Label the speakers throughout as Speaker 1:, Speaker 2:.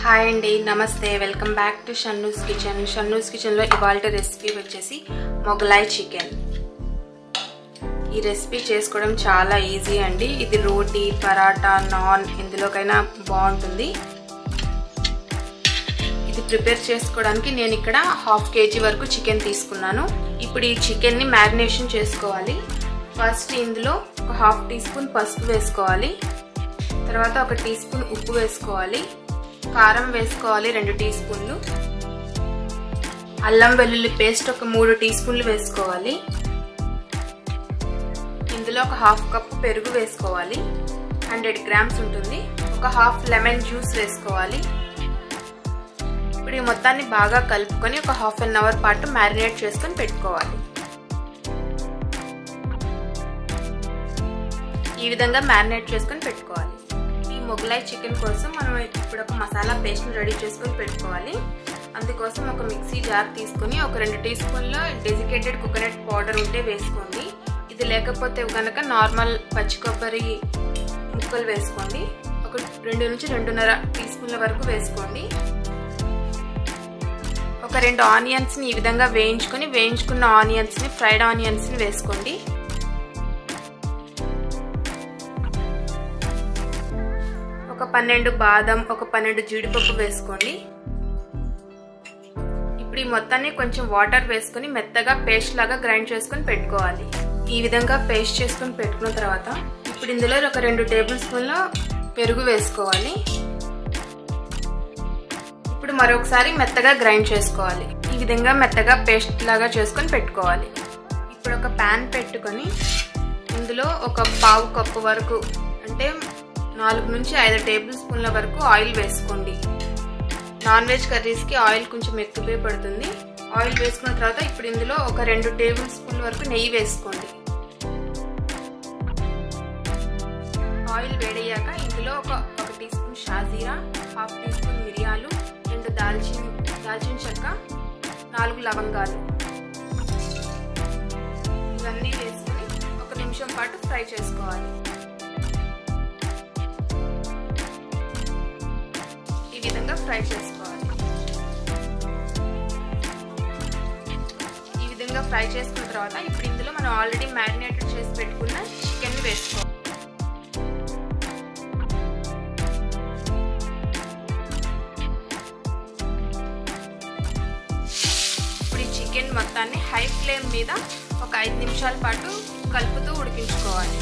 Speaker 1: Hi అండి, నమస్తే. Welcome back to Shannu's kitchen. Shannu's కిచెన్లో ఇవాళ రెసిపీ వచ్చేసి మొగలాయ్ చికెన్. ఈ రెసిపీ చేసుకోవడం చాలా ఈజీ అండి. ఇది రోటీ, పరాటా, నాన్ ఎందులోకైనా బాగుంటుంది. ఇది ప్రిపేర్ చేసుకోవడానికి నేను ఇక్కడ 1/2 kg వరకు చికెన్ తీసుకున్నాను. ఇప్పుడు ఈ చికెన్ని మ్యారినేషన్ చేసుకోవాలి. ఫస్ట్ ఇందులో ఒక 1/2 టీ స్పూన్ పసుపు వేసుకోవాలి. తర్వాత 1 టీ స్పూన్ ఉప్పు వేసుకోవాలి. కారం వేసుకోవాలి 2 టీ స్పూన్లు. అల్లం వెల్లుల్లి పేస్ట్ ఒక 3 టీ స్పూన్లు వేసుకోవాలి. ఇందులో ఒక 1/2 కప్ పెరుగు వేసుకోవాలి. 100 గ్రామ్స్ ఉంటుంది. ఒక 1/2 లెమన్ జ్యూస్ వేసుకోవాలి. ఇప్పుడు ఈ మొత్తాన్ని బాగా కలుపుకొని ఒక 1/2 అవర్ పాటు మ్యారినేట్ చేసుకొని పెట్టుకోవాలి. ఈ విధంగా మ్యారినేట్ చేసుకొని పెట్టుకోవాలి. మొగలాయ్ చికెన్ కోసం మనం ఇప్పుడు ఒక మసాలా పేస్ట్ని రెడీ చేసుకొని పెట్టుకోవాలి. అందుకోసం ఒక మిక్సీ జార్ తీసుకొని ఒక 2 టీ స్పూన్ల డెసికేటెడ్ కోకోనట్ పౌడర్ ఉంటే వేసుకోండి. ఇది లేకపోతే కనుక నార్మల్ పచ్చి కొబ్బరి ముక్కలు వేసుకోండి. ఒక 2 నుంచి 2.5 టీ స్పూన్ల వరకు వేసుకోండి. ఒక 2 ఆనియన్స్ని ఈ విధంగా వేయించుకున్న ఆనియన్స్ని, ఫ్రైడ్ ఆనియన్స్ని వేసుకోండి. ఒక 12 బాదం, ఒక 12 జీడిపప్పు వేసుకోండి. ఇప్పుడు ఈ మొత్తాన్ని కొంచెం వాటర్ వేసుకొని మెత్తగా పేస్ట్ లాగా గ్రైండ్ చేసుకొని పెట్టుకోవాలి. ఈ విధంగా పేస్ట్ చేసుకొని పెట్టుకున్న తర్వాత ఇప్పుడు ఇందులో ఒక 2 టేబుల్ స్పూన్ల పెరుగు వేసుకోవాలి. ఇప్పుడు మరొకసారి మెత్తగా గ్రైండ్ చేసుకోవాలి. ఈ విధంగా మెత్తగా పేస్ట్ లాగా చేసుకొని పెట్టుకోవాలి. ఇప్పుడు ఒక ప్యాన్ పెట్టుకొని ఇందులో ఒక 1/2 కప్పు వరకు అంటే 4 నుంచి 5 టేబుల్ స్పూన్ల వరకు ఆయిల్ వేసుకోండి. నాన్ వెజ్ కర్రీస్కి ఆయిల్ కొంచెం ఎక్కువే పడుతుంది. ఆయిల్ వేసుకున్న తర్వాత ఇప్పుడు ఇందులో ఒక 2 టేబుల్ స్పూన్ల వరకు నెయ్యి వేసుకోండి. ఆయిల్ వేడయ్యాక ఇందులో ఒక టీ స్పూన్ షాజీరా, 1/2 టీ స్పూన్ మిరియాలు, 2 దాల్చిన చెక్క, 4 లవంగాలు ఇవన్నీ వేసుకొని 1 నిమిషం పాటు ఫ్రై చేసుకోవాలి. ఈ విధంగా ఫ్రై చేసుకోవాలి. ఈ విధంగా ఫ్రై చేసుకున్న తర్వాత ఇప్పుడు ఇందులో మనం ఆల్రెడీ మ్యారినేటెడ్ చేసి పెట్టుకున్న చికెన్ వేసుకోవాలి. ఇప్పుడు ఈ చికెన్ మొత్తాన్ని హై ఫ్లేమ్ మీద ఒక 5 నిమిషాల పాటు కలుపుతూ ఉడికించుకోవాలి.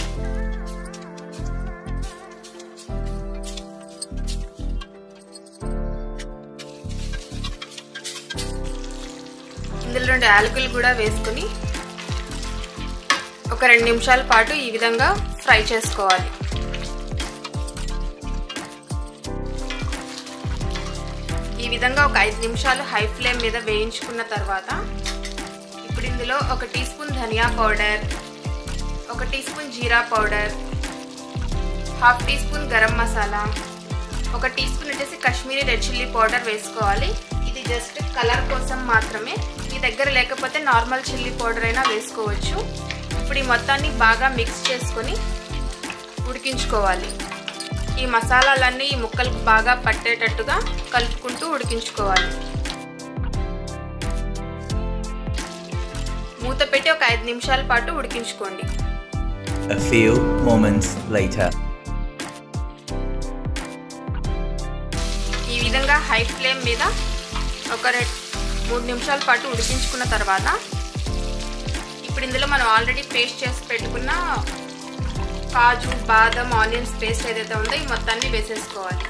Speaker 1: ఇందులో 2 యాలకులు కూడా వేసుకుని ఒక 2 నిమిషాల పాటు ఈ విధంగా ఫ్రై చేసుకోవాలి. ఈ విధంగా ఒక 5 నిమిషాలు హై ఫ్లేమ్ మీద వేయించుకున్న తర్వాత ఇప్పుడు ఇందులో 1 టీ స్పూన్ ధనియా పౌడర్, 1 టీ స్పూన్ జీరా powder, 1/2 teaspoon garam masala, 1 teaspoon వచ్చేసి కాశ్మీరీ రెడ్ చిల్లీ పౌడర్ వేసుకోవాలి. ఇది జస్ట్ కలర్ కోసం మాత్రమే. మీ దగ్గర లేకపోతే నార్మల్ చిల్లీ పౌడర్ అయినా వేసుకోవచ్చు. ఇప్పుడు ఈ మొత్తాన్ని బాగా మిక్స్ చేసుకొని ఉడికించుకోవాలి. ఈ మసాలాలన్నీ ఈ ముక్కలకు బాగా పట్టేటట్టుగా కలుపుకుంటూ ఉడికించుకోవాలి. మూత పెట్టి ఒక 5 నిమిషాల పాటు ఉడికించుకోండి.
Speaker 2: A few moments later.
Speaker 1: ఈ విధంగా హై ఫ్లేమ్ మీద ఒక 3 నిమిషాల పాటు ఉడికించుకున్న తర్వాత ఇప్పుడు ఇందులో మనం ఆల్రెడీ పేస్ట్ చేసి పెట్టుకున్న కాజు, బాదం, ఆనియన్స్ పేస్ట్ ఏదైతే ఉందో ఈ మొత్తాన్ని వేసేసుకోవాలి.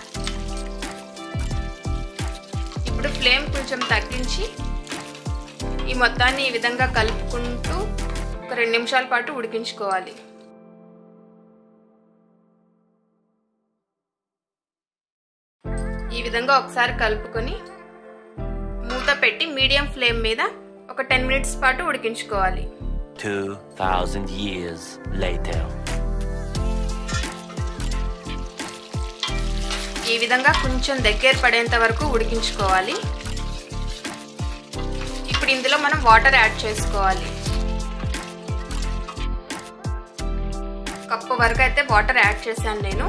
Speaker 1: ఇప్పుడు ఫ్లేమ్ కొంచెం తగ్గించి ఈ మొత్తాన్ని ఈ విధంగా కలుపుకుంటూ ఒక 2 నిమిషాల పాటు ఉడికించుకోవాలి. ఈ విధంగా ఒకసారి కలుపుకొని మూత పెట్టి మీడియం ఫ్లేమ్ మీద ఒక 10 మినిట్స్ పాటు ఉడికించుకోవాలి.
Speaker 3: 2000 years later.
Speaker 1: ఈ విధంగా కొంచెం దగ్గర పడేంత వరకు ఉడికించుకోవాలి. ఇప్పుడు ఇందులో మనం వాటర్ యాడ్ చేసుకోవాలి. కప్పు వరకు అయితే వాటర్ యాడ్ చేశాను నేను.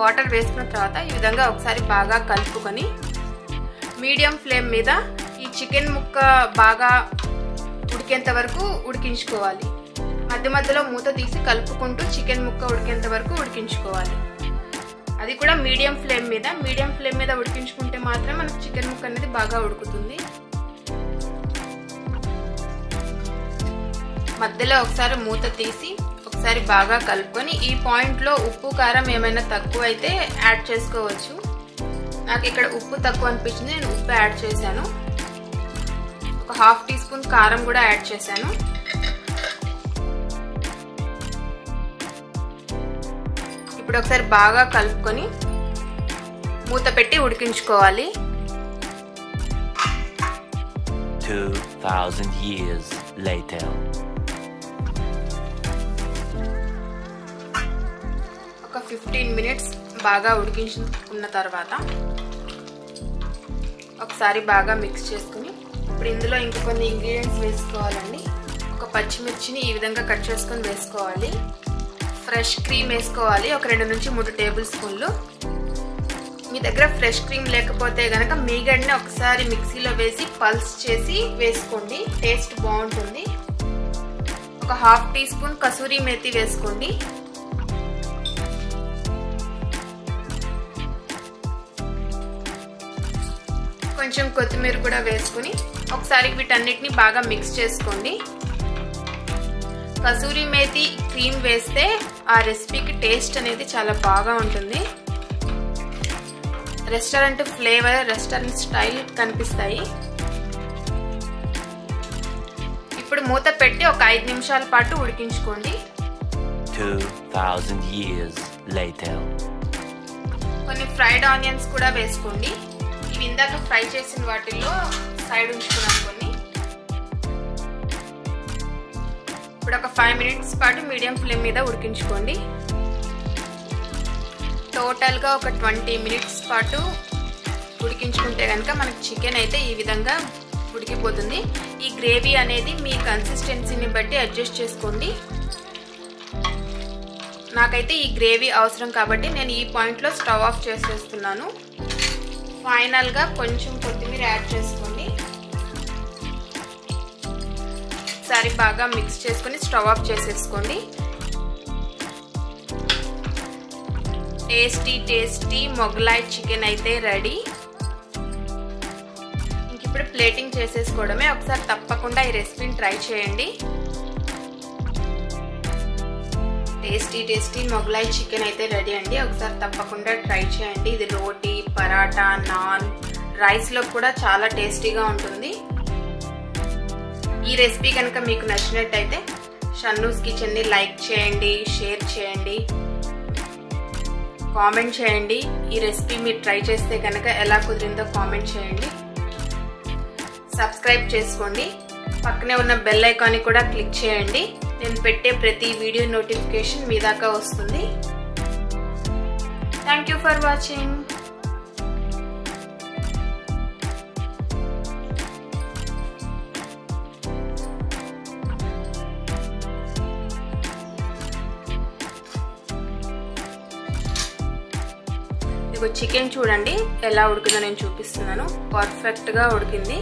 Speaker 1: వాటర్ వేసుకున్న తర్వాత ఈ విధంగా ఒకసారి బాగా కలుపుకొని మీడియం ఫ్లేమ్ మీద ఈ చికెన్ ముక్క బాగా ఉడికేంత వరకు ఉడికించుకోవాలి. మధ్య మధ్యలో మూత తీసి కలుపుకుంటూ చికెన్ ముక్క ఉడికేంత వరకు ఉడికించుకోవాలి. అది కూడా మీడియం ఫ్లేమ్ మీద ఉడికించుకుంటే మాత్రం మనకు చికెన్ ముక్క అనేది బాగా ఉడుకుతుంది. మధ్యలో ఒకసారి మూత తీసి ఒకసారి బాగా కలుపుకొని ఈ పాయింట్లో ఉప్పు కారం ఏమైనా తక్కువ అయితే యాడ్ చేసుకోవచ్చు. నాకు ఇక్కడ ఉప్పు తక్కువ అనిపించింది, నేను ఉప్పు యాడ్ చేశాను. ఒక 1/2 టీ స్పూన్ కారం కూడా యాడ్ చేశాను. ఇప్పుడు ఒకసారి బాగా కలుపుకొని మూత పెట్టి ఉడికించుకోవాలి.
Speaker 3: 2000 years later.
Speaker 1: ఒక 15 మినిట్స్ బాగా ఉడికించుకున్న తర్వాత ఒకసారి బాగా మిక్స్ చేసుకుని ఇప్పుడు ఇందులో ఇంకా కొన్ని ఇంగ్రీడియంట్స్ వేసుకోవాలండి. ఒక పచ్చిమిర్చిని ఈ విధంగా కట్ చేసుకొని వేసుకోవాలి. ఫ్రెష్ క్రీమ్ వేసుకోవాలి, ఒక 2 నుంచి 3 టేబుల్ స్పూన్లు. మీ దగ్గర ఫ్రెష్ క్రీమ్ లేకపోతే గనక మీగడ్ని ఒకసారి మిక్సీలో వేసి పల్స్ చేసి వేసుకోండి, టేస్ట్ బాగుంటుంది. ఒక 1/2 టీ స్పూన్ కసూరి మేతి వేసుకోండి. కొంచెం కొత్తిమీర కూడా వేసుకుని ఒకసారి వీటన్నిటిని బాగా మిక్స్ చేసుకోండి. కసూరి మేతి క్రీమ్ వేస్తే ఆ రెసిపీకి టేస్ట్ అనేది చాలా బాగా ఉంటుంది. రెస్టారెంట్ ఫ్లేవర్, రెస్టారెంట్ స్టైల్ కనిపిస్తాయి. ఇప్పుడు మూత పెట్టి ఒక 5 నిమిషాల పాటు ఉడికించుకోండి.
Speaker 3: 2000 years later.
Speaker 1: కొన్ని ఫ్రైడ్ ఆనియన్స్ కూడా వేసుకోండి. ఇవి ఇందాక ఫ్రై చేసిన వాటిల్లో సైడ్ ఉంచుకున్నాను కొన్ని. ఇప్పుడు ఒక 5 మినిట్స్ పాటు మీడియం ఫ్లేమ్ మీద ఉడికించుకోండి. టోటల్గా ఒక 20 మినిట్స్ పాటు ఉడికించుకుంటే కనుక మనకి చికెన్ అయితే ఈ విధంగా ఉడికిపోతుంది. ఈ గ్రేవీ అనేది మీ కన్సిస్టెన్సీని బట్టి అడ్జస్ట్ చేసుకోండి. నాకైతే ఈ గ్రేవీ అవసరం కాబట్టి నేను ఈ పాయింట్లో స్టవ్ ఆఫ్ చేసేస్తున్నాను. ఫైనల్గా కొంచెం కొత్తిమీర యాడ్ చేసుకోండి. ఒకసారి బాగా మిక్స్ చేసుకొని స్టవ్ ఆఫ్ చేసేసుకోండి. టేస్టీ మొగలాయ్ చికెన్ అయితే రెడీ. ఇంక ఇప్పుడు ప్లేటింగ్ చేసేసుకోవడమే. ఒకసారి తప్పకుండా ఈ రెసిపీని ట్రై చేయండి. టేస్టీ మొగలాయ్ చికెన్ అయితే రెడీ అండి. ఒకసారి తప్పకుండా ట్రై చేయండి. ఇది రోటీ, పరాటా, నాన్, రైస్లో కూడా చాలా టేస్టీగా ఉంటుంది. ఈ రెసిపీ కనుక మీకు నచ్చినట్టయితే షన్నూస్ కిచెన్ని లైక్ చేయండి, షేర్ చేయండి, కామెంట్ చేయండి. ఈ రెసిపీ మీరు ట్రై చేస్తే కనుక ఎలా కుదిరిందో కామెంట్ చేయండి. సబ్స్క్రైబ్ చేసుకోండి. పక్కనే ఉన్న బెల్ ఐకాన్ని కూడా క్లిక్ చేయండి. నేను పెట్టే ప్రతి వీడియో నోటిఫికేషన్ మీ దాకా వస్తుంది. Thank you for watching. ఇదిగో చికెన్ చూడండి ఎలా ఉడికిందో నేను చూపిస్తున్నాను. పర్ఫెక్ట్గా ఉడికింది.